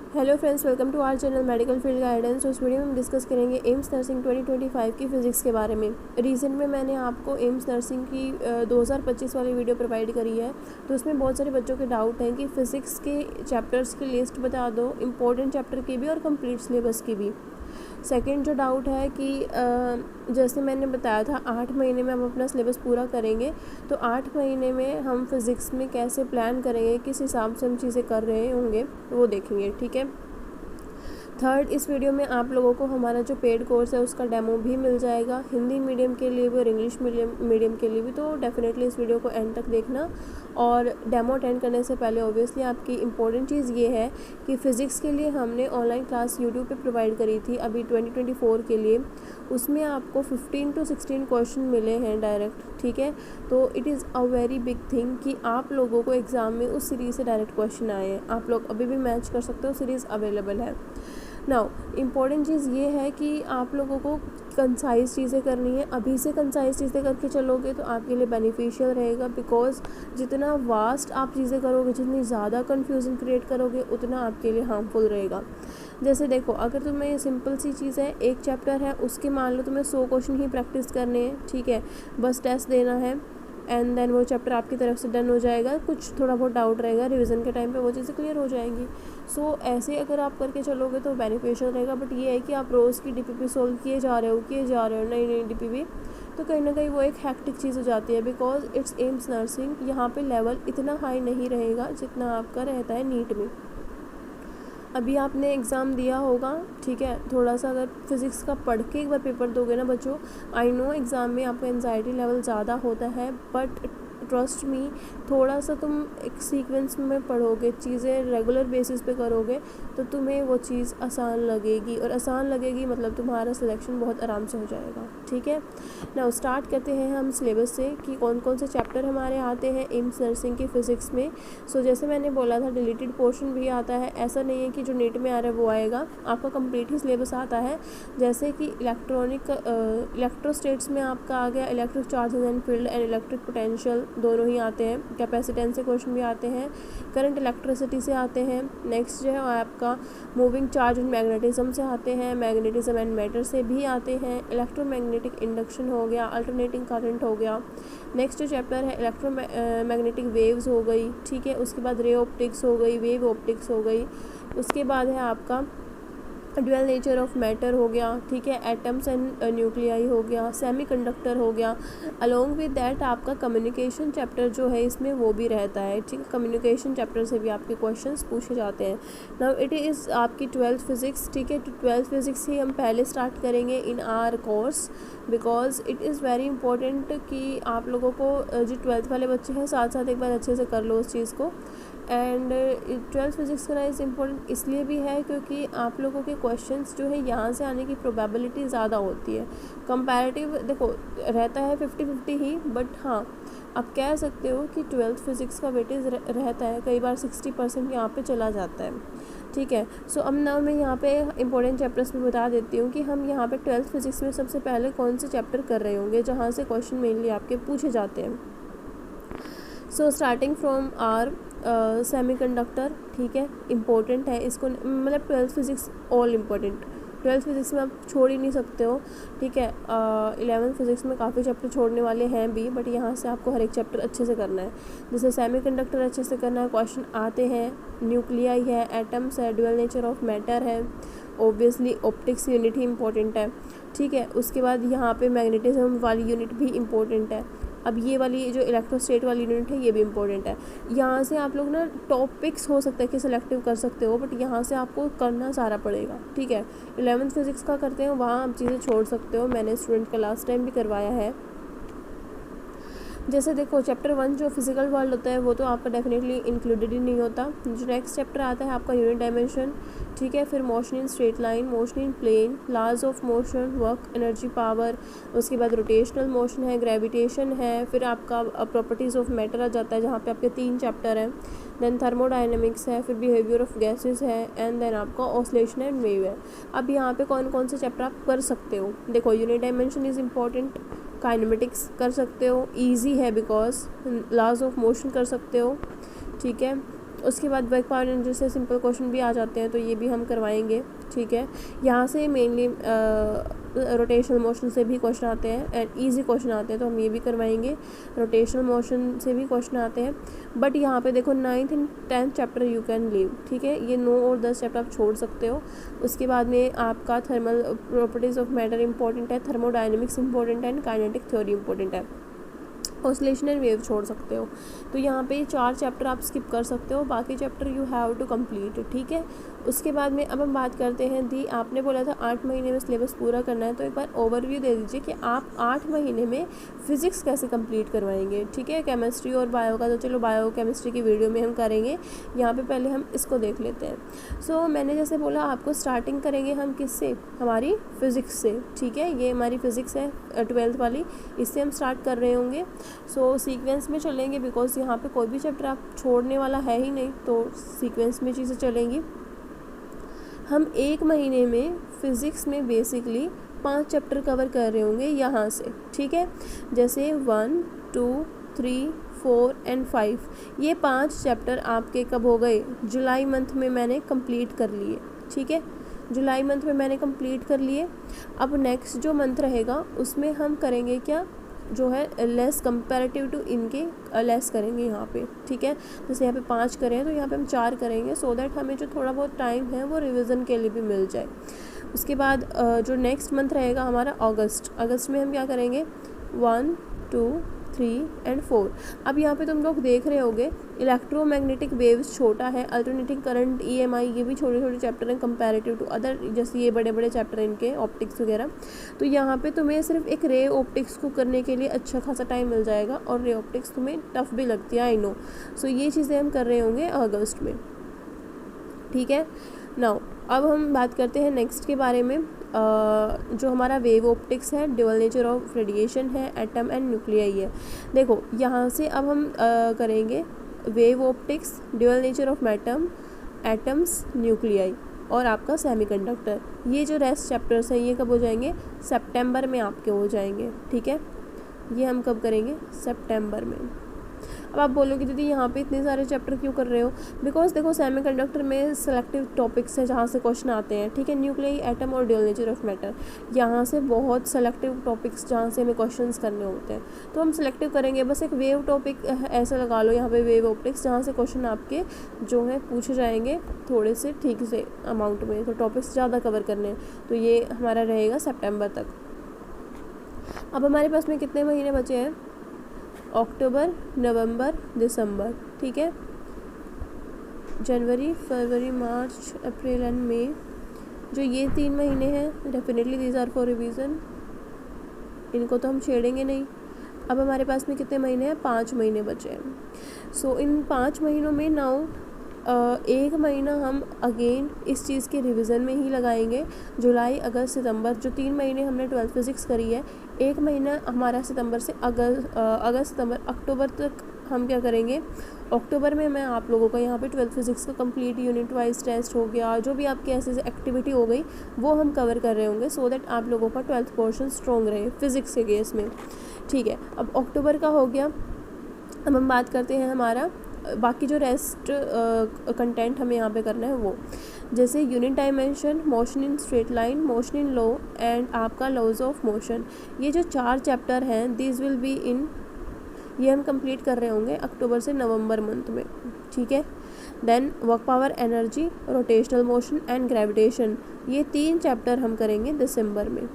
Hello friends, welcome to our channel medical field guidance. उस video में हम discuss करेंगे एम्स नर्सिंग 2025 की फ़िज़िक्स के बारे में। रिसेंट में मैंने आपको एम्स नर्सिंग की 2025 वाली वीडियो प्रोवाइड करी है, तो उसमें बहुत सारे बच्चों के डाउट हैं कि फ़िज़िक्स के चैप्टर्स की लिस्ट बता दो, इम्पोर्टेंट चैप्टर की भी और कंप्लीट सिलेबस की भी। सेकंड जो डाउट है कि जैसे मैंने बताया था 8 महीने में हम अपना सिलेबस पूरा करेंगे, तो 8 महीने में हम फिज़िक्स में कैसे प्लान करेंगे, किस हिसाब से हम चीज़ें कर रहे होंगे वो देखेंगे, ठीक है। थर्ड, इस वीडियो में आप लोगों को हमारा जो पेड कोर्स है उसका डेमो भी मिल जाएगा, हिंदी मीडियम के लिए भी और इंग्लिश मीडियम के लिए भी। तो डेफिनेटली इस वीडियो को एंड तक देखना। और डेमो अटेंड करने से पहले ऑब्वियसली आपकी इंपॉर्टेंट चीज़ ये है कि फ़िज़िक्स के लिए हमने ऑनलाइन क्लास यूट्यूब पे प्रोवाइड करी थी अभी 2024 के लिए। उसमें आपको 15 to 16 क्वेश्चन मिले हैं डायरेक्ट, ठीक है। तो it is a very big thing कि आप लोगों को एग्ज़ाम में उस सीरीज़ से डायरेक्ट क्वेश्चन आए हैं। आप लोग अभी भी मैच कर सकते हो, सीरीज़ अवेलेबल है। नाउ इम्पॉर्टेंट चीज़ ये है कि आप लोगों को कंसाइज़ चीज़ें करनी है। अभी से कंसाइज़ चीज़ें करके चलोगे तो आपके लिए बेनिफिशियल रहेगा, बिकॉज जितना वास्ट आप चीज़ें करोगे, जितनी ज़्यादा कन्फ्यूज़न क्रिएट करोगे, उतना आपके लिए हार्मफुल रहेगा। जैसे देखो, अगर तुम्हें सिंपल सी चीज़ है, एक चैप्टर है, उसके मान लो तुम्हें 100 क्वेश्चन ही प्रैक्टिस करने हैं, ठीक है, बस टेस्ट देना है एंड देन वो चैप्टर आपकी तरफ से डन हो जाएगा। कुछ थोड़ा बहुत डाउट रहेगा, रिवीजन के टाइम पे वो चीज़ें क्लियर हो जाएंगी। सो ऐसे अगर आप करके चलोगे तो बेनिफिशियल रहेगा। बट ये है कि आप रोज़ की डीपीपी सोल्व किए जा रहे हो नई डीपीपी, तो कहीं ना कहीं वो एक हैक्टिक चीज़ हो जाती है, बिकॉज इट्स एम्स नर्सिंग। यहाँ पे लेवल इतना हाई नहीं रहेगा जितना आपका रहता है नीट में। अभी आपने एग्ज़ाम दिया होगा, ठीक है, थोड़ा सा अगर फिज़िक्स का पढ़ के एक बार पेपर दोगे ना बच्चों, आई नो एग्ज़ाम में आपका एंजाइटी लेवल ज़्यादा होता है, बट ट्रस्ट मी, थोड़ा सा तुम एक सीक्वेंस में पढ़ोगे, चीज़ें रेगुलर बेसिस पे करोगे, तो तुम्हें वो चीज़ आसान लगेगी। और आसान लगेगी मतलब तुम्हारा सिलेक्शन बहुत आराम से हो जाएगा, ठीक है। नाउ स्टार्ट करते हैं हम सिलेबस से कि कौन कौन से चैप्टर हमारे आते हैं एम्स नर्सिंग की फ़िज़िक्स में। सो जैसे मैंने बोला था, डिलीटेड पोर्शन भी आता है। ऐसा नहीं है कि जो नीट में आ रहा है वो आएगा, आपका कंप्लीट ही सिलेबस आता है। जैसे कि इलेक्ट्रोस्टेट्स में आपका आ गया electric charges and field and electric potential, दोनों ही आते हैं। कैपेसिटेंस से क्वेश्चन भी आते हैं, करंट इलेक्ट्रिसिटी से आते हैं। नेक्स्ट जो है आपका मूविंग चार्ज एंड मैग्नेटिज्म से आते हैं, मैग्नेटिज्म एंड मैटर से भी आते हैं। इलेक्ट्रोमैग्नेटिक इंडक्शन हो गया, अल्टरनेटिंग करंट हो गया। नेक्स्ट जो चैप्टर है इलेक्ट्रोमैग्नेटिक वेव्स हो गई, ठीक है। उसके बाद रे ऑप्टिक्स हो गई, वेव ऑप्टिक्स हो गई। उसके बाद है आपका ड्यूअल नेचर ऑफ मैटर हो गया, ठीक है। एटम्स एंड न्यूक्लियाई हो गया, सेमीकंडक्टर हो गया। अलोंग विद दैट आपका कम्युनिकेशन चैप्टर जो है इसमें वो भी रहता है, ठीक है। कम्युनिकेशन चैप्टर से भी आपके क्वेश्चंस पूछे जाते हैं। नाउ इट इज़ आपकी 12th फिज़िक्स, ठीक है। तो 12th फिज़िक्स ही हम पहले स्टार्ट करेंगे इन are course, because it is very important कि आप लोगों को जो 12th वाले बच्चे हैं साथ साथ एक बार अच्छे से कर लो उस चीज़ को। एंड 12th फिज़िक्स करना इज़ इम्पोर्टेंट इसलिए भी है क्योंकि आप लोगों के क्वेश्चंस जो है यहाँ से आने की प्रोबेबिलिटी ज़्यादा होती है। कंपैरेटिव देखो रहता है 50-50 ही, बट हाँ आप कह सकते हो कि 12th फिज़िक्स का वेटेज रहता है, कई बार 60% यहाँ पे चला जाता है, ठीक है। सो अब ना मैं यहाँ पे इंपॉर्टेंट चैप्टर्स भी बता देती हूँ कि हम यहाँ पे 12th फिज़िक्स में सबसे पहले कौन से चैप्टर कर रहे होंगे जहाँ से क्वेश्चन मेनली आपके पूछे जाते हैं। So starting from our semiconductor, ठीक है, इम्पोर्टेंट है इसको, मतलब 12th physics all important. 12th physics में आप छोड़ ही नहीं सकते हो, ठीक है। 11th फिज़िक्स में काफ़ी चैप्टर छोड़ने वाले हैं भी, बट यहाँ से आपको हर एक चैप्टर अच्छे से करना है। जैसे सेमीकंडक्टर अच्छे से करना है, क्वेश्चन आते हैं, न्यूक्लियाई है, एटम्स है, ड्यूअल नेचर ऑफ मैटर है, ऑब्वियसली ऑप्टिक्स यूनिट ही इम्पोर्टेंट है, ठीक है। उसके बाद यहाँ पे मैग्नेटिज्म वाली यूनिट भी इम्पोर्टेंट है। अब ये वाली जो इलेक्ट्रोस्टेट वाली यूनिट है ये भी इम्पोर्टेंट है। यहाँ से आप लोग ना टॉपिक्स हो सकता है कि सिलेक्टिव कर सकते हो, बट यहाँ से आपको करना सारा पड़ेगा, ठीक है। 11th फिज़िक्स का करते हैं, वहाँ आप चीज़ें छोड़ सकते हो, मैंने स्टूडेंट का लास्ट टाइम भी करवाया है। जैसे देखो चैप्टर 1 जो फिजिकल वर्ल्ड होता है वो तो आपका डेफिनेटली इंक्लूडेड ही नहीं होता। जो नेक्स्ट चैप्टर आता है आपका यूनिट डायमेंशन, ठीक है। फिर motion in straight line, motion in plane, laws of motion, work, energy, power. उसके बाद रोटेशनल मोशन है, ग्रेविटेशन है। फिर आपका प्रॉपर्टीज़ ऑफ मैटर आ जाता है जहाँ पे आपके 3 चैप्टर हैं। देन थर्मोडाइनमिक्स है, फिर बिहेवियर ऑफ गैसेस है, एंड देन आपका ऑसिलेशन एंड वेव है। अब यहाँ पे कौन कौन से चैप्टर आप कर सकते हो, देखो unit dimension is important, kinematics कर सकते हो, इजी है बिकॉज लॉज ऑफ मोशन कर सकते हो, ठीक है। उसके बाद वर्क पावर एनर्जी से सिंपल क्वेश्चन भी आ जाते हैं, तो ये भी हम करवाएंगे, ठीक है। यहाँ से मेनली रोटेशनल मोशन से भी क्वेश्चन आते हैं एंड इजी क्वेश्चन आते हैं, तो हम ये भी करवाएंगे। रोटेशनल मोशन से भी क्वेश्चन आते हैं, बट यहाँ पे देखो 9th and 10th chapter you can leave, ठीक है। ये 9 और 10 चैप्टर आप छोड़ सकते हो। उसके बाद में आपका thermal properties of matter important है, थर्मोडायनेमिक्स इंपॉर्टेंट है एंड काइनेटिक थ्योरी इंपॉर्टेंट है। ऑसिलेशन एंड वेव छोड़ सकते हो। तो यहाँ पे 4 चैप्टर आप स्किप कर सकते हो, बाकी chapter you have to complete, ठीक है। उसके बाद में अब हम बात करते हैं दी, आपने बोला था 8 महीने में सिलेबस पूरा करना है, तो एक बार ओवरव्यू दे दीजिए कि आप 8 महीने में फिज़िक्स कैसे कंप्लीट करवाएंगे, ठीक है। केमिस्ट्री और बायो का तो चलो बायो केमिस्ट्री की वीडियो में हम करेंगे, यहाँ पे पहले हम इसको देख लेते हैं। सो मैंने जैसे बोला आपको स्टार्टिंग करेंगे हम किससे, हमारी फ़िज़िक्स से, ठीक है। ये हमारी फ़िज़िक्स है 12th वाली, इससे हम स्टार्ट कर रहे होंगे। सो सीक्वेंस में चलेंगे, बिकॉज यहाँ पे कोई भी चैप्टर आप छोड़ने वाला है ही नहीं, तो सीक्वेंस में चीज़ें चलेंगी। हम 1 महीने में फ़िज़िक्स में बेसिकली 5 चैप्टर कवर कर रहे होंगे यहाँ से, ठीक है। जैसे 1, 2, 3, 4 एंड 5, ये 5 चैप्टर आपके कब हो गए, जुलाई मंथ में मैंने कंप्लीट कर लिए, ठीक है। जुलाई मंथ में मैंने कंप्लीट कर लिए। अब नेक्स्ट जो मंथ रहेगा उसमें हम करेंगे क्या, जो है लेस कंपैरेटिव टू इनके लेस करेंगे यहाँ पे, ठीक है। जैसे यहाँ पे 5 करें तो यहाँ पे हम 4 करेंगे, सो दैट हमें जो थोड़ा बहुत टाइम है वो रिवीजन के लिए भी मिल जाए। उसके बाद जो नेक्स्ट मंथ रहेगा हमारा अगस्त में हम क्या करेंगे, 1, 2, 3 एंड 4। अब यहाँ पे तुम लोग देख रहे होगे इलेक्ट्रोमैग्नेटिक वेव्स छोटा है, अल्टरनेटिंग करंट EMI ये भी छोटे छोटे चैप्टर हैं कंपैरेटिव टू अदर, जैसे ये बड़े बड़े चैप्टर हैं इनके ऑप्टिक्स वगैरह। तो यहाँ पे तुम्हें सिर्फ एक रे ऑप्टिक्स को करने के लिए अच्छा खासा टाइम मिल जाएगा, और रे ऑप्टिक्स तुम्हें टफ भी लगती है, आई नो। सो ये चीज़ें हम कर रहे होंगे अगस्त में, ठीक है। नाउ अब हम बात करते हैं नेक्स्ट के बारे में, जो हमारा वेव ऑप्टिक्स है, ड्यूअल नेचर ऑफ रेडिएशन है, एटम एंड न्यूक्लियाई है। देखो यहाँ से अब हम करेंगे wave optics, dual nature of atoms, nuclei और आपका सेमीकंडक्टर। ये जो रेस्ट चैप्टर्स हैं ये कब हो जाएंगे, सितंबर में आपके हो जाएंगे, ठीक है। ये हम कब करेंगे, सितंबर में। अब आप बोलोगे दीदी यहाँ पे इतने सारे चैप्टर क्यों कर रहे हो, बिकॉज देखो सेमीकंडक्टर में सेलेक्टिव टॉपिक्स है जहाँ से क्वेश्चन आते हैं, ठीक है। न्यूक्लियाई, एटम और ड्यूअल नेचर ऑफ मैटर, यहाँ से बहुत सेलेक्टिव टॉपिक्स जहाँ से हमें क्वेश्चंस करने होते हैं, तो हम सिलेक्टिव करेंगे। बस एक वेव टॉपिक ऐसा लगा लो यहाँ पे, वेव ऑप्टिक्स, जहाँ से क्वेश्चन आपके जो है पूछे जाएंगे थोड़े से ठीक से अमाउंट में, तो टॉपिक्स ज़्यादा कवर करने हैं, तो ये हमारा रहेगा सितंबर तक। अब हमारे पास में कितने महीने बचे हैं, अक्टूबर, नवंबर, दिसंबर, ठीक है। जनवरी, फरवरी, मार्च, अप्रैल एंड मई, जो ये 3 महीने हैं, definitely these are for revision, इनको तो हम छेड़ेंगे नहीं। अब हमारे पास में कितने महीने हैं, 5 महीने बचे हैं। सो इन 5 महीनों में नाउ 1 महीना हम अगेन इस चीज़ के रिवीजन में ही लगाएंगे। जुलाई, अगस्त, सितंबर, जो 3 महीने हमने 12th फिज़िक्स करी है, 1 महीना हमारा सितंबर से अगस्त, सितंबर, अक्टूबर तक हम क्या करेंगे। अक्टूबर में मैं आप लोगों का यहाँ पे 12th फिज़िक्स का कंप्लीट यूनिट वाइज टेस्ट हो गया, जो भी आपकी ऐसे एक्टिविटी हो गई वो हम कवर कर रहे होंगे, सो दैट आप लोगों का 12th पोर्शन स्ट्रॉन्ग रहे फिज़िक्स के केस में, ठीक है। अब अक्टूबर का हो गया। अब हम बात करते हैं हमारा बाकी जो रेस्ट कंटेंट हमें यहाँ पे करना है वो, जैसे unit dimension, motion in straight line, motion in law and आपका लॉज ऑफ मोशन। ये जो 4 चैप्टर हैं दिस विल बी इन, ये हम कंप्लीट कर रहे होंगे अक्टूबर से नवंबर मंथ में, ठीक है। Then work power energy, rotational motion and gravitation, ये 3 चैप्टर हम करेंगे दिसंबर में,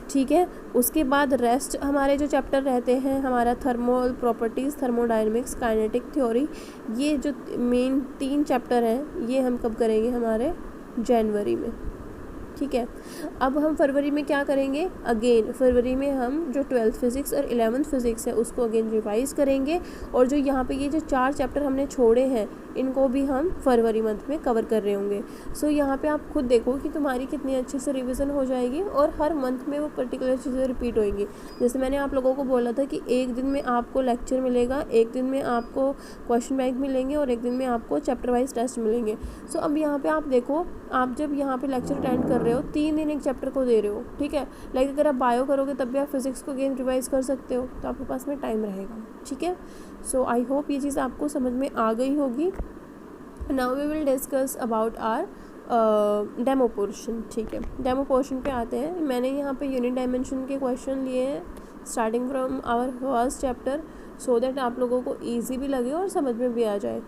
ठीक है। उसके बाद रेस्ट हमारे जो चैप्टर रहते हैं, हमारा thermal properties, thermodynamics, kinetic theory, ये जो मेन 3 चैप्टर हैं ये हम कब करेंगे, हमारे जनवरी में, ठीक है। अब हम फरवरी में क्या करेंगे, अगेन फरवरी में हम जो 12th फिज़िक्स और 11th फिज़िक्स है उसको अगेन रिवाइज़ करेंगे, और जो यहाँ पे ये जो 4 चैप्टर हमने छोड़े हैं इनको भी हम फरवरी मंथ में कवर कर रहे होंगे। सो यहाँ पे आप खुद देखो कि तुम्हारी कितनी अच्छे से रिवीजन हो जाएगी, और हर मंथ में वो पर्टिकुलर चीज़ें रिपीट होएंगी। जैसे मैंने आप लोगों को बोला था कि एक दिन में आपको लेक्चर मिलेगा, एक दिन में आपको क्वेश्चन बैंक मिलेंगे, और एक दिन में आपको चैप्टर वाइज टेस्ट मिलेंगे। सो अब यहाँ पर आप देखो, आप जब यहाँ पर लेक्चर अटेंड कर रहे हो 3 दिन एक चैप्टर को दे रहे हो, ठीक है। लाइक अगर आप बायो करोगे तब भी आप फिज़िक्स को अगेन रिवाइज कर सकते हो, तो आपके पास में टाइम रहेगा, ठीक है। सो आई होप ये चीज़ आपको समझ में आ गई होगी। Now we will discuss about our demo portion. ठीक है, डेमो पोर्शन पे आते हैं। मैंने यहाँ पे यूनिट डायमेंशन के क्वेश्चन लिए हैं starting from our first chapter, so that आप लोगों को ईजी भी लगे और समझ में भी आ जाए।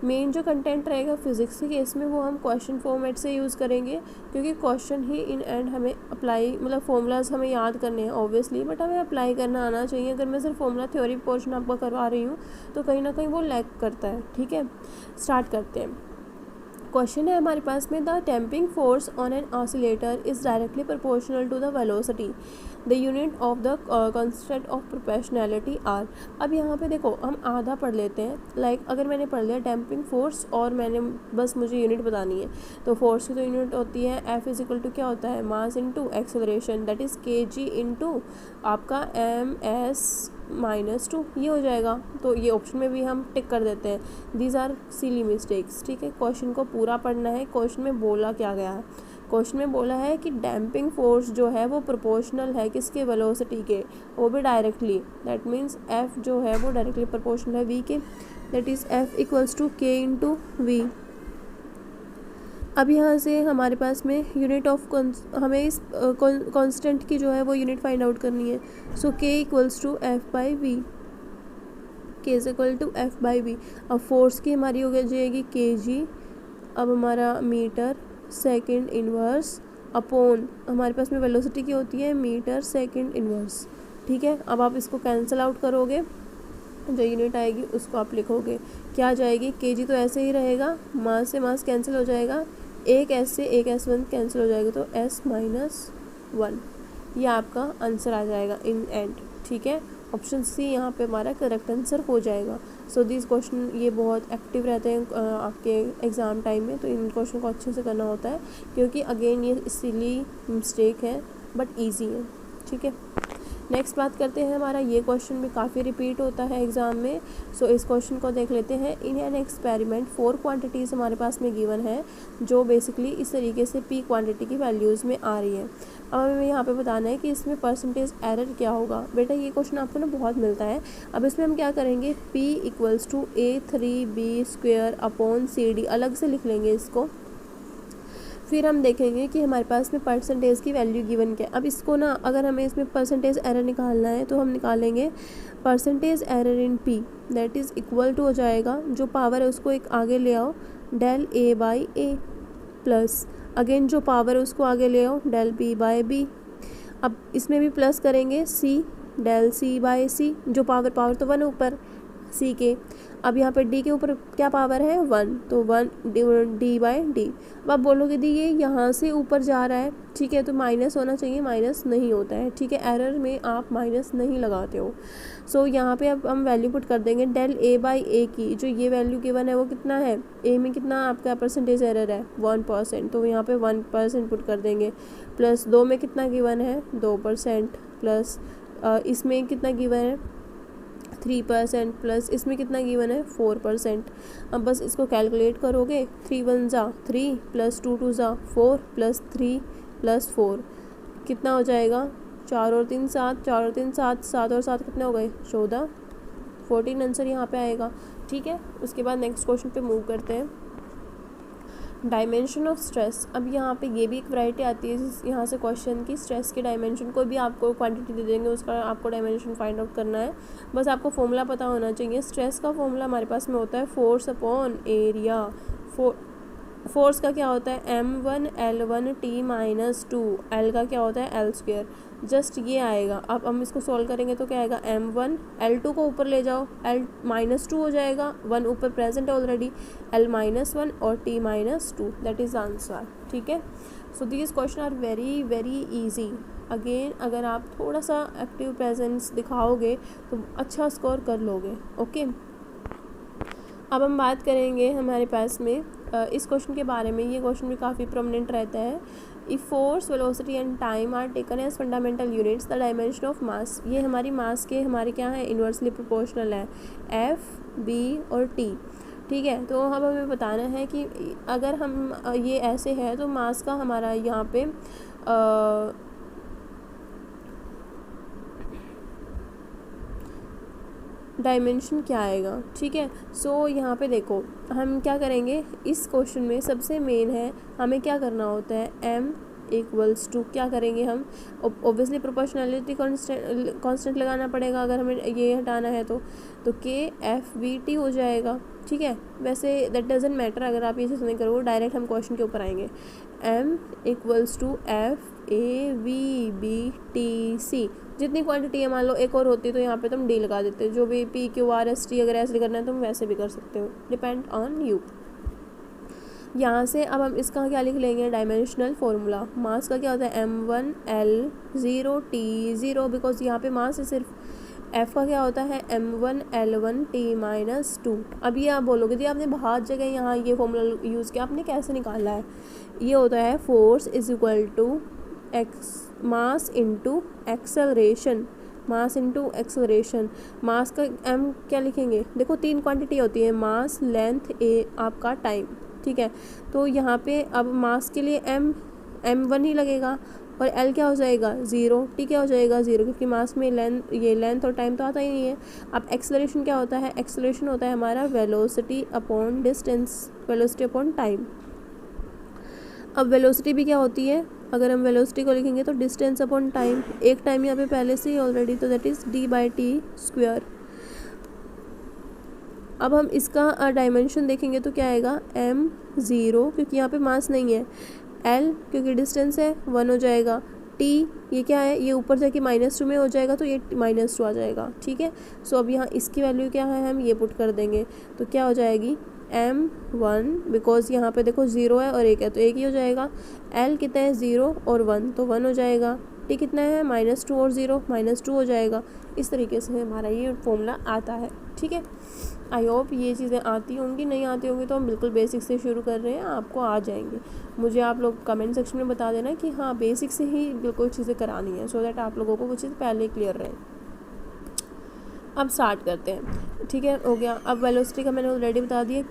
मेन जो कंटेंट रहेगा फिज़िक्स के केस में वो हम क्वेश्चन फॉर्मेट से यूज़ करेंगे, क्योंकि क्वेश्चन ही इन एंड हमें अप्लाई, मतलब फॉर्मूलाज हमें याद करने हैं ऑब्वियसली, बट हमें अप्लाई करना आना चाहिए। अगर मैं सिर्फ फॉर्मूला थ्योरी पोर्शन आपका करवा रही हूँ तो कहीं ना कहीं वो लैक करता है। ठीक है, स्टार्ट करते हैं। क्वेश्चन है हमारे पास में, the damping force on an oscillator is directly proportional to the velocity, the unit of the constant of proportionality are. अब यहाँ पे देखो हम आधा पढ़ लेते हैं। लाइक अगर मैंने पढ़ लिया डैम्पिंग फोर्स और मैंने बस मुझे यूनिट बतानी है, तो फोर्स की तो यूनिट होती है एफ इज इक्वल टू क्या होता है, मास इंटू एक्सेलरेशन, दैट इज़ के जी इंटू आपका ms-2, ये हो जाएगा। तो ये ऑप्शन में भी हम टिक कर देते हैं। These are silly mistakes. ठीक है, क्वेश्चन को पूरा पढ़ना है। क्वेश्चन में बोला क्या गया है, क्वेश्चन में बोला है कि डैम्पिंग फोर्स जो है वो प्रोपोर्शनल है किसके, वेलोसिटी के, वो भी डायरेक्टली। दैट मीन्स एफ जो है वो डायरेक्टली प्रोपोर्शनल है V K, that is F equals to K into V. अब यहाँ से हमारे पास में यूनिट ऑफ हमें इस कांस्टेंट की जो है वो यूनिट फाइंड आउट करनी है। So K equals to F by V, K is equal to F by V. अब फोर्स की हमारी हो जाएगी के जी, अब हमारा मीटर सेकंड इनवर्स अपॉन हमारे पास में वेलोसिटी की होती है मीटर सेकंड इनवर्स। ठीक है, अब आप इसको कैंसिल आउट करोगे, जो यूनिट आएगी उसको आप लिखोगे, क्या आ जाएगी, के जी तो ऐसे ही रहेगा, मास से मास कैंसिल हो जाएगा, एक एस से एक S1 कैंसिल हो जाएगा, तो S-1, ये आपका आंसर आ जाएगा इन एंड। ठीक है, ऑप्शन सी यहाँ पे हमारा करेक्ट आंसर हो जाएगा। सो दिस क्वेश्चन ये बहुत एक्टिव रहते हैं आपके एग्ज़ाम टाइम में, तो इन क्वेश्चन को अच्छे से करना होता है, क्योंकि अगेन ये सिली मिस्टेक है बट ईजी है। ठीक है, नेक्स्ट बात करते हैं। हमारा ये क्वेश्चन भी काफ़ी रिपीट होता है एग्ज़ाम में। सो इस क्वेश्चन को देख लेते हैं। इन एन एक्सपेरिमेंट 4 क्वांटिटीज़ हमारे पास में गिवन है, जो बेसिकली इस तरीके से पी क्वांटिटी की वैल्यूज़ में आ रही है। अब हमें यहाँ पे बताना है कि इसमें परसेंटेज एरर क्या होगा। बेटा ये क्वेश्चन आपको ना बहुत मिलता है। अब इसमें हम क्या करेंगे, P equals to A3B² upon CD अलग से लिख लेंगे इसको। फिर हम देखेंगे कि हमारे पास में परसेंटेज की वैल्यू गिवन क्या है। अब इसको ना अगर हमें इसमें परसेंटेज एरर निकालना है तो हम निकालेंगे percentage error in P, that is equal to हो जाएगा, जो पावर है उसको एक आगे ले आओ, del A by A, plus again जो पावर है उसको आगे ले आओ, डेल बी बाई बी। अब इसमें भी प्लस करेंगे सी, डेल सी बाई सी, जो पावर तो 1 ऊपर सी के। अब यहाँ पे डी के ऊपर क्या पावर है 1, तो 1 डी बाई डी। अब आप बोलोगे दी ये यहाँ से ऊपर जा रहा है, ठीक है, तो माइनस होना चाहिए, माइनस नहीं होता है। ठीक है, एरर में आप माइनस नहीं लगाते हो। सो यहाँ पे अब हम वैल्यू पुट कर देंगे, डेल ए बाई ए की जो ये वैल्यू गिवन है वो कितना है, ए में कितना आपका परसेंटेज एरर है 1%, तो यहाँ पे 1% पुट कर देंगे, प्लस 2 में कितना गिवन है 2%, प्लस इसमें कितना गिवन है 3%, प्लस इसमें कितना गिवन है 4%। अब बस इसको कैलकुलेट करोगे, 3 1 ज़ा 3 प्लस 2 2 ज़ा 4 प्लस 3 प्लस 4 कितना हो जाएगा, 4 और 3 7, 4 और 3 7, 7 और 7 कितने हो गए 14, 14 आंसर यहाँ पे आएगा। ठीक है, उसके बाद नेक्स्ट क्वेश्चन पे मूव करते हैं। Dimension of stress. अब यहाँ पे ये भी एक वैरायटी आती है यहाँ से क्वेश्चन की, स्ट्रेस के डायमेंशन को भी आपको क्वांटिटी दे देंगे, उसका आपको डायमेंशन फाइंड आउट करना है। बस आपको फॉर्मूला पता होना चाहिए। स्ट्रेस का फॉर्मूला हमारे पास में होता है फोर्स अपॉन एरिया। फोर्स का क्या होता है m1 L1 T-2, L का क्या होता है L², जस्ट ये आएगा। अब हम इसको सॉल्व करेंगे तो क्या आएगा, m1 L2 को ऊपर ले जाओ, L-2 हो जाएगा, 1 ऊपर प्रेजेंट है ऑलरेडी, L-1 और T-2, दैट इज़ आंसर। ठीक है, so this question are very very easy. Again अगर आप थोड़ा सा एक्टिव प्रेजेंस दिखाओगे तो अच्छा स्कोर कर लोगे। ओके, अब हम बात करेंगे हमारे पास में इस क्वेश्चन के बारे में। ये क्वेश्चन भी काफ़ी प्रोमिनेंट रहता है। If force, velocity and time are taken as fundamental units, the dimension of mass, ये हमारी मास के हमारे क्या है इन्वर्सली प्रोपोर्शनल है, एफ बी और टी। ठीक है, तो अब हमें बताना है कि अगर हम ये ऐसे है तो मास का हमारा यहाँ पे डायमेंशन क्या आएगा। ठीक है, सो यहाँ पे देखो हम क्या करेंगे, इस क्वेश्चन में सबसे मेन है हमें क्या करना होता है, m इक्वल्स टू क्या करेंगे हम, ऑब्वियसली प्रोपोर्शनैलिटी कांस्टेंट लगाना पड़ेगा अगर हमें ये हटाना है तो k f v t हो जाएगा। ठीक है, वैसे दैट डजेंट मैटर, अगर आप ये चीज़ नहीं करोगे डायरेक्ट हम क्वेश्चन के ऊपर आएंगे। m equals to f a v b t c, जितनी क्वांटिटी है, मान लो एक और होती तो यहाँ पे तुम डी लगा देते, जो भी p q r s t अगर ऐसे करना है तुम वैसे भी कर सकते हो, डिपेंड ऑन यू। यहाँ से अब हम इसका क्या लिख लेंगे, डायमेंशनल फॉर्मूला। मास का क्या होता है, m1 l 0 t 0, बिकॉज यहाँ पे मास है सिर्फ। f का क्या होता है, m1 l1 t माइनस 2। अब ये आप बोलोगे दी आपने बहुत जगह यहाँ ये फॉर्मूला यूज़ किया, आपने कैसे निकाला है, ये होता है force is equal to mass into acceleration, mass into acceleration. Mass का m क्या लिखेंगे, देखो तीन क्वांटिटी होती है, मास, लेंथ, ए आपका टाइम। ठीक है, तो यहाँ पे अब मास के लिए m1 ही लगेगा और l क्या हो जाएगा 0, t क्या हो जाएगा 0, क्योंकि मास में लेंथ और टाइम तो आता ही नहीं है। अब एक्सेलरेशन क्या होता है, एक्सेलरेशन होता है हमारा velocity upon distance, velocity upon time. अब वेलोसिटी भी क्या होती है, अगर हम वेलोसिटी को लिखेंगे तो डिस्टेंस अपॉन टाइम, एक टाइम यहाँ पे पहले से ही ऑलरेडी, तो दैट इज़ d/t²। अब हम इसका डायमेंशन देखेंगे तो क्या आएगा, m0 क्योंकि यहाँ पे मास नहीं है, l क्योंकि डिस्टेंस है 1 हो जाएगा, t ये क्या है, ये ऊपर जाके -2 में हो जाएगा तो ये -2 आ जाएगा। ठीक है, सो अब यहाँ इसकी वैल्यू क्या है, हम ये पुट कर देंगे तो क्या हो जाएगी m1, बिकॉज यहाँ पे देखो 0 है और 1 है तो 1 ही हो जाएगा। l कितना है 0 और 1 तो 1 हो जाएगा। t कितना है -2 और 0 -2 हो जाएगा। इस तरीके से हमारा ये फॉर्मूला आता है। ठीक है, आई होप ये चीज़ें आती होंगी, नहीं आती होंगी तो हम बिल्कुल बेसिक से शुरू कर रहे हैं, आपको आ जाएंगे। मुझे आप लोग कमेंट सेक्शन में बता देना कि हाँ बेसिक से ही बिल्कुल चीज़ें करानी है, सो दैट आप लोगों को वो चीज़ पहले क्लियर रहे। अब स्टार्ट करते हैं। ठीक है, हो गया। अब वेलोसिटी का मैंने ऑलरेडी बता दिया,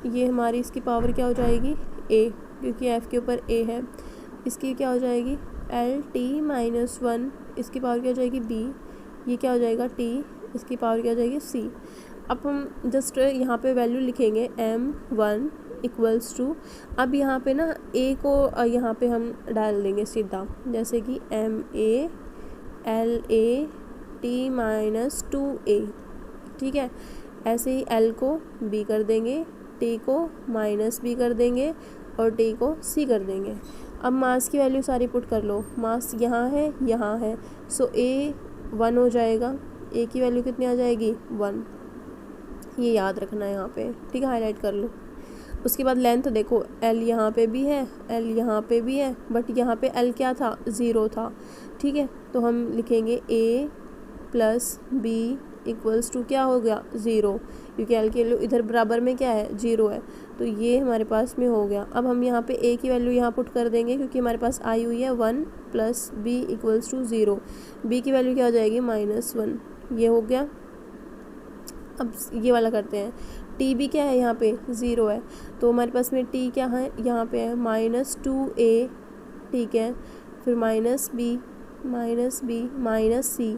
ये हमारी इसकी पावर क्या हो जाएगी a, क्योंकि f के ऊपर a है। इसकी क्या हो जाएगी l/t-1, इसकी पावर क्या हो जाएगी b, ये क्या हो जाएगा t, इसकी पावर क्या हो जाएगी c। अब हम जस्ट यहाँ पे वैल्यू लिखेंगे m1 इक्वल्स टू, अब यहाँ पे ना a को यहाँ पे हम डाल देंगे सीधा, जैसे कि ma la t-2a। ठीक है, ऐसे ही l को b कर देंगे, t को -b कर देंगे और t को c कर देंगे। अब मास की वैल्यू सारी पुट कर लो, मास यहाँ है, सो a 1 हो जाएगा, a की वैल्यू कितनी आ जाएगी 1, ये याद रखना है यहाँ पे। ठीक है, हाईलाइट कर लो। उसके बाद लेंथ देखो, l यहाँ पे भी है, l यहाँ पे भी है, बट यहाँ पे l क्या था 0 था। ठीक है, तो हम लिखेंगे a plus b equals to क्या हो गया 0, क्योंकि l की वैल्यू इधर बराबर में क्या है 0 है, तो ये हमारे पास में हो गया। अब हम यहाँ पे a की वैल्यू यहाँ पुट कर देंगे, क्योंकि हमारे पास आई हुई है 1 plus b equals to 0, b की वैल्यू क्या हो जाएगी -1, ये हो गया। अब ये वाला करते हैं, t भी क्या है यहाँ पे 0 है, तो हमारे पास में t क्या है यहाँ पे है -2a। ठीक है, फिर -b -c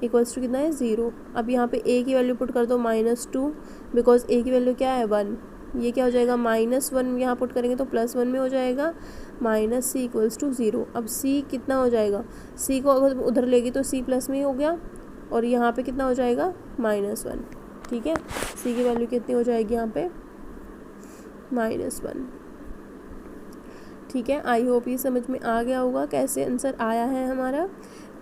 इक्वल्स टू कितना है 0। अब यहाँ पे a की वैल्यू पुट कर दो -2, बिकॉज a की वैल्यू क्या है 1, ये क्या हो जाएगा -1, यहाँ पुट करेंगे तो +1 में हो जाएगा, -c इक्वल्स टू 0। अब c कितना हो जाएगा, c को अगर उधर लेगी तो c प्लस में ही हो गया, और यहाँ पे कितना हो जाएगा -1। ठीक है, c की वैल्यू कितनी हो जाएगी यहाँ पे -1। ठीक है, आई होप ये समझ में आ गया होगा कैसे आंसर आया है हमारा।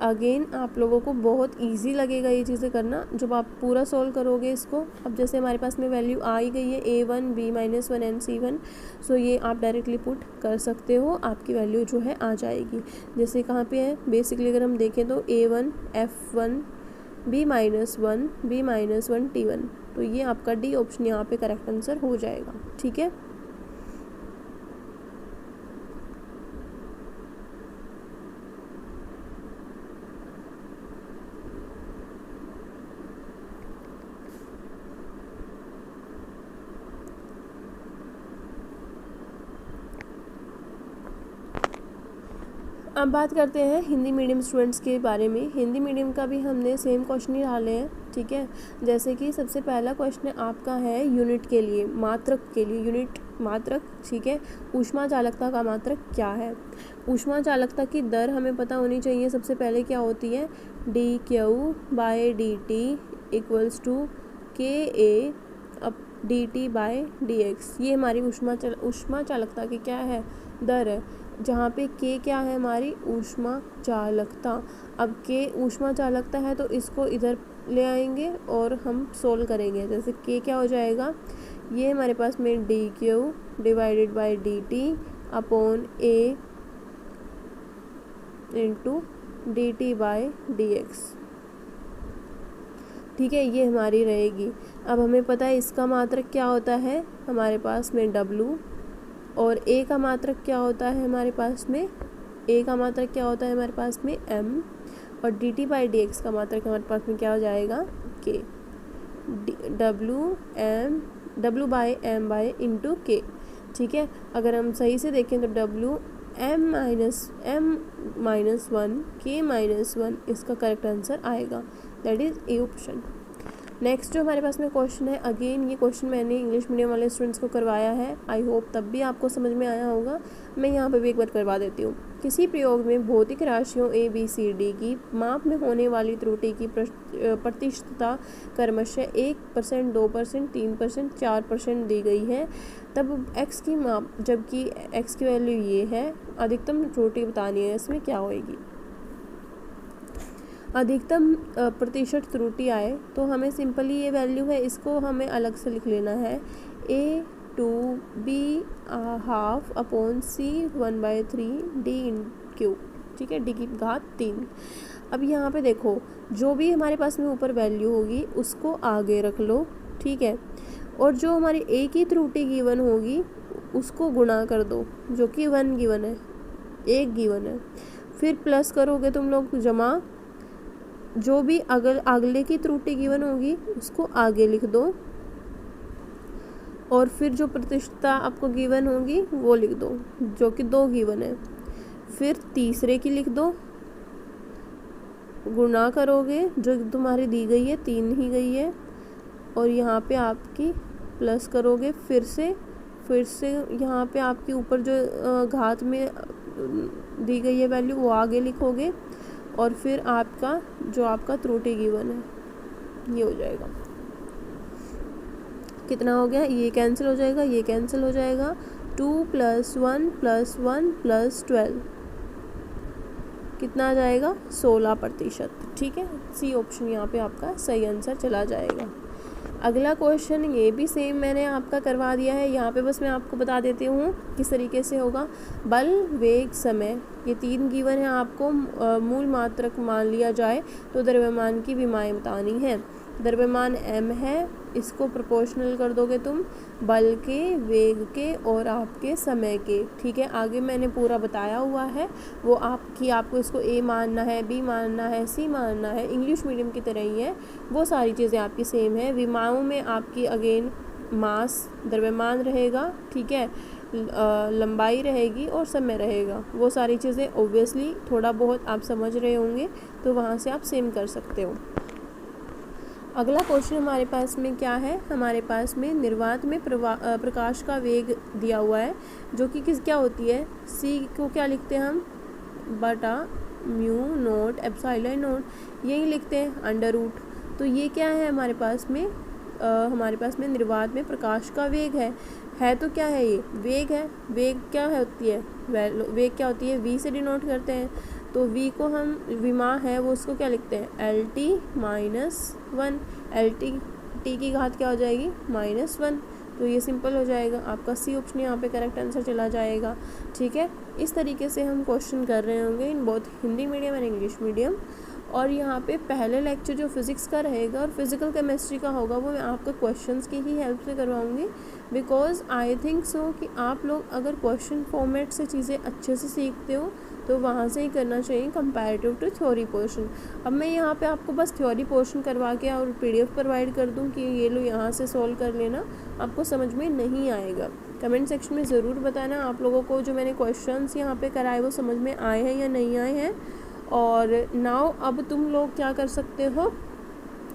अगेन आप लोगों को बहुत इजी लगेगा ये चीज़ें करना जब आप पूरा सॉल्व करोगे इसको। अब जैसे हमारे पास में वैल्यू आ ही गई है a1 b-1 एंड c1, सो ये आप डायरेक्टली पुट कर सकते हो, आपकी वैल्यू जो है आ जाएगी। जैसे कहाँ पे है, बेसिकली अगर हम देखें तो a1 f1 b-1 b-1 t1, तो ये आपका डी ऑप्शन यहाँ पे करेक्ट आंसर हो जाएगा। ठीक है, अब बात करते हैं हिंदी मीडियम स्टूडेंट्स के बारे में। हिंदी मीडियम का भी हमने सेम क्वेश्चन ही डाले हैं, ठीक है। जैसे कि सबसे पहला क्वेश्चन आपका है यूनिट के लिए, मात्रक के लिए, यूनिट मात्रक, ठीक है। ऊष्मा चालकता का मात्रक क्या है? ऊष्मा चालकता की दर हमें पता होनी चाहिए। सबसे पहले क्या होती है, dQ/dt equals to KA dt by dx। ये हमारी ऊष्मा चालकता की क्या है, दर है, जहाँ पे K क्या है, हमारी ऊष्मा चालकता। अब K ऊष्मा चालकता है तो इसको इधर ले आएंगे और हम सोल्व करेंगे। जैसे K क्या हो जाएगा, ये हमारे पास में dQ divided by dt upon A into dt by dx, ठीक है, ये हमारी रहेगी। अब हमें पता है इसका मात्रक क्या होता है, हमारे पास में W, और A का मात्रक क्या होता है हमारे पास में, A का मात्रक क्या होता है हमारे पास में M, और dt बाई dx का मात्रक हमारे पास में क्या हो जाएगा, K। W by M by into K, ठीक है। अगर हम सही से देखें तो W M minus 1 K minus 1 इसका करेक्ट आंसर आएगा, that is A option. Next जो हमारे पास में क्वेश्चन है, अगेन ये क्वेश्चन मैंने इंग्लिश मीडियम वाले स्टूडेंट्स को करवाया है, आई होप तब भी आपको समझ में आया होगा। मैं यहाँ पे भी एक बार करवा देती हूँ। किसी प्रयोग में भौतिक राशियों ABCD की माप में होने वाली त्रुटि की प्रतिशतता क्रमशः 1%, 2%, 3%, 4% दी गई है, तब x की माप, जबकि x की वैल्यू ये है, अधिकतम त्रुटि बतानी है, इसमें क्या होएगी। अधिकतम प्रतिशत त्रुटि आए तो हमें सिंपली ये वैल्यू है, इसको हमें अलग से लिख लेना है, A2B half upon C 1/3 D/Q, ठीक है, D की घात 3। अब यहाँ पे देखो, जो भी हमारे पास में ऊपर वैल्यू होगी उसको आगे रख लो, ठीक है, और जो हमारी A की त्रुटि गिवन होगी उसको गुणा कर दो, जो कि 1 गिवन है, 1 गिवन है, फिर प्लस करोगे तुम लोग जमा, जो भी अगले की त्रुटि गिवन होगी उसको आगे लिख दो, और फिर जो प्रतिशतता आपको गिवन होगी वो लिख दो, जो कि 2 गिवन है, फिर तीसरे की लिख दो, गुणा करोगे, जो तुम्हारी दी गई है 3 ही गई है, और यहाँ पे आपकी प्लस करोगे, फिर से यहाँ पे आपके ऊपर जो घात में दी गई है वैल्यू वो आगे लिखोगे, और फिर आपका त्रुटि गिवन है ये हो जाएगा। कितना हो गया, ये कैंसिल हो जाएगा, ये कैंसिल हो जाएगा, 2 + 1 + 1 + 12 कितना आ जाएगा, 16%, ठीक है। सी ऑप्शन यहाँ पे आपका सही आंसर चला जाएगा। अगला क्वेश्चन ये भी सेम मैंने आपका करवा दिया है, यहाँ पे बस मैं आपको बता देती हूँ किस तरीके से होगा। बल, वेग, समय, ये 3 गिवन है आपको, मूल मात्रक मान लिया जाए तो द्रव्यमान की विमाएँ बतानी है। द्रव्यमान m है, इसको प्रोपोर्शनल कर दोगे तुम बल के, वेग के और आपके समय के, ठीक है। आगे मैंने पूरा बताया हुआ है, वो आपको इसको A मानना है, B मानना है, C मानना है, इंग्लिश मीडियम की तरह ही है, वो सारी चीज़ें आपकी सेम है। विमाओं में आपकी अगेन मास, द्रव्यमान रहेगा, ठीक है, लंबाई रहेगी और समय रहेगा, वो सारी चीज़ें ऑब्वियसली थोड़ा बहुत आप समझ रहे होंगे, तो वहाँ से आप सेम कर सकते हो। अगला क्वेश्चन हमारे पास में क्या है, हमारे पास में निर्वात में प्रकाश का वेग दिया हुआ है, जो कि क्या होती है, C को क्या लिखते हैं हम, बटा म्यू नोट एप्सिलॉन नोट, यही लिखते हैं √। तो ये क्या है हमारे पास में निर्वात में प्रकाश का वेग है तो क्या है, ये वेग है। वेग क्या होती है, वेग क्या होती है, v से डिनोट करते हैं, तो v को हम विमा है वो उसको क्या लिखते हैं, LT-1, t की घात क्या हो जाएगी, -1, तो ये सिंपल हो जाएगा, आपका सी ऑप्शन यहाँ पे करेक्ट आंसर चला जाएगा, ठीक है। इस तरीके से हम क्वेश्चन कर रहे होंगे in both Hindi medium and English medium. और यहाँ पे पहले लेक्चर जो फिज़िक्स का रहेगा और फिज़िकल केमिस्ट्री का होगा वो मैं आपको क्वेश्चंस की ही हेल्प से करवाऊँगी, बिकॉज आई थिंक सो कि आप लोग अगर क्वेश्चन फॉर्मेट से चीज़ें अच्छे से सीखते हो तो वहाँ से ही करना चाहिए कंपैरेटिव टू थ्योरी पोर्शन। अब मैं यहाँ पे आपको बस थ्योरी पोर्शन करवा के और PDF प्रोवाइड कर दूँ कि ये लो यहाँ से सॉल्व कर लेना, आपको समझ में नहीं आएगा। कमेंट सेक्शन में ज़रूर बताना आप लोगों को जो मैंने क्वेश्चंस यहाँ पे कराए वो समझ में आए हैं या नहीं आए हैं। और नाउ अब तुम लोग क्या कर सकते हो,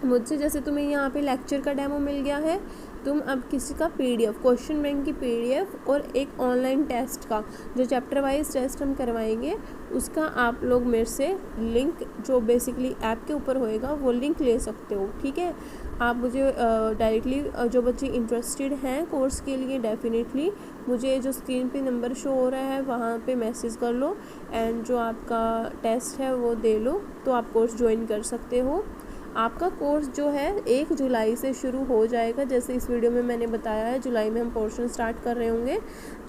मुझसे जैसे तुम्हें यहाँ पे लेक्चर का डेमो मिल गया है, तुम अब किसी का पीडीएफ, क्वेश्चन बैंक की पीडीएफ और एक ऑनलाइन टेस्ट का जो चैप्टर वाइज टेस्ट हम करवाएंगे उसका आप लोग मेरे से लिंक जो बेसिकली ऐप के ऊपर होएगा वो लिंक ले सकते हो। ठीक है, आप मुझे डायरेक्टली जो बच्चे इंटरेस्टेड हैं कोर्स के लिए डेफिनेटली मुझे जो स्क्रीन पे नंबर शो हो रहा है वहाँ पे मैसेज कर लो एंड जो आपका टेस्ट है वो दे लो, तो आप कोर्स ज्वाइन कर सकते हो। आपका कोर्स जो है 1 जुलाई से शुरू हो जाएगा, जैसे इस वीडियो में मैंने बताया है जुलाई में हम पोर्शन स्टार्ट कर रहे होंगे।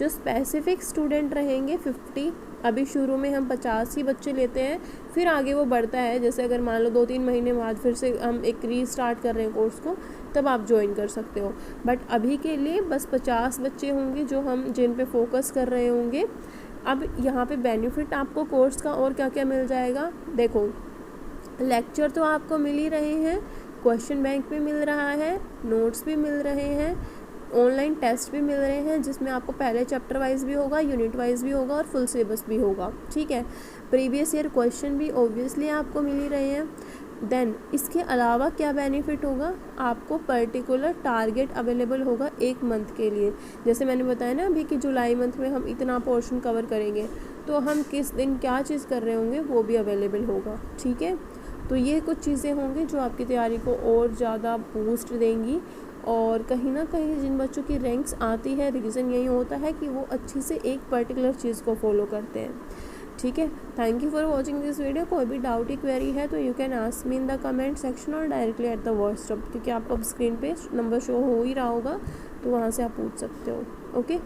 जो स्पेसिफिक स्टूडेंट रहेंगे 50, अभी शुरू में हम 50 ही बच्चे लेते हैं, फिर आगे वो बढ़ता है। जैसे अगर मान लो 2-3 महीने बाद फिर से हम एक रीस्टार्ट कर रहे हैं कोर्स को, तब आप ज्वाइन कर सकते हो। बट अभी के लिए बस 50 बच्चे होंगे जो हम जिन पे फोकस कर रहे होंगे। अब यहाँ पे बेनिफिट आपको कोर्स का और क्या क्या मिल जाएगा, देखो लेक्चर तो आपको मिल ही रहे हैं, क्वेश्चन बैंक भी मिल रहा है, नोट्स भी मिल रहे हैं, ऑनलाइन टेस्ट भी मिल रहे हैं जिसमें आपको पहले चैप्टर वाइज भी होगा, यूनिट वाइज भी होगा और फुल सिलेबस भी होगा। ठीक है, प्रीवियस ईयर क्वेश्चन भी ऑब्वियसली आपको मिल ही रहे हैं। देन इसके अलावा क्या बेनिफिट होगा, आपको पर्टिकुलर टारगेट अवेलेबल होगा 1 मंथ के लिए। जैसे मैंने बताया ना अभी कि जुलाई मंथ में हम इतना पोर्शन कवर करेंगे, तो हम किस दिन क्या चीज़ कर रहे होंगे वो भी अवेलेबल होगा। ठीक है, तो ये कुछ चीज़ें होंगी जो आपकी तैयारी को और ज़्यादा बूस्ट देंगी। और कहीं ना कहीं जिन बच्चों की रैंक्स आती है रीज़न यही होता है कि वो अच्छी से एक पर्टिकुलर चीज़ को फॉलो करते हैं। ठीक है, thank you for watching this video. कोई भी डाउट या क्वेरी है तो you can ask me in the comment section और डायरेक्टली एट द व्हाट्सएप, क्योंकि आपको स्क्रीन पे नंबर शो हो ही रहा होगा तो वहाँ से आप पूछ सकते हो। ओके।